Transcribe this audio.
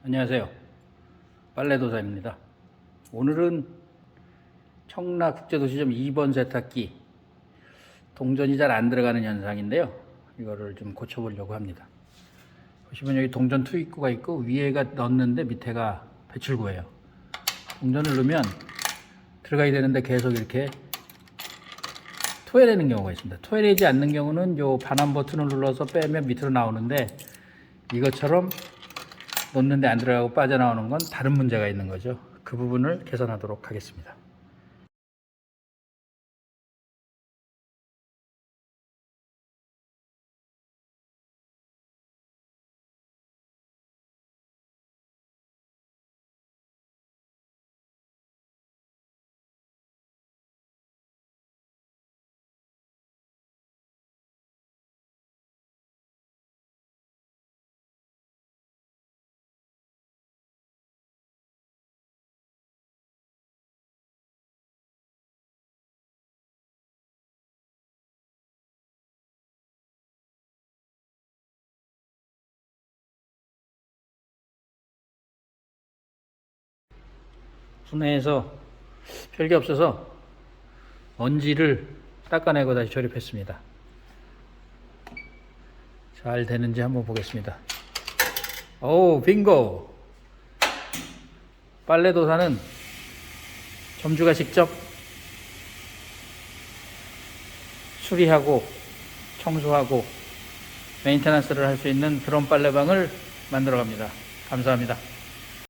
안녕하세요. 빨래도사입니다. 오늘은 청라국제도시점 2번 세탁기 동전이 잘 안 들어가는 현상인데요. 이거를 좀 고쳐보려고 합니다. 보시면 여기 동전 투입구가 있고 위에가 넣었는데 밑에가 배출구예요. 동전을 넣으면 들어가야 되는데 계속 이렇게 토해내는 경우가 있습니다. 토해내지 않는 경우는 요 반환 버튼을 눌러서 빼면 밑으로 나오는데 이것처럼 놓는데 안 들어가고 빠져나오는 건 다른 문제가 있는 거죠. 그 부분을 개선하도록 하겠습니다. 분해해서 별게 없어서 먼지를 닦아내고 다시 조립했습니다. 잘 되는지 한번 보겠습니다. 오, 빙고! 빨래도사는 점주가 직접 수리하고 청소하고 메인테넌스를 할 수 있는 그런 빨래방을 만들어 갑니다. 감사합니다.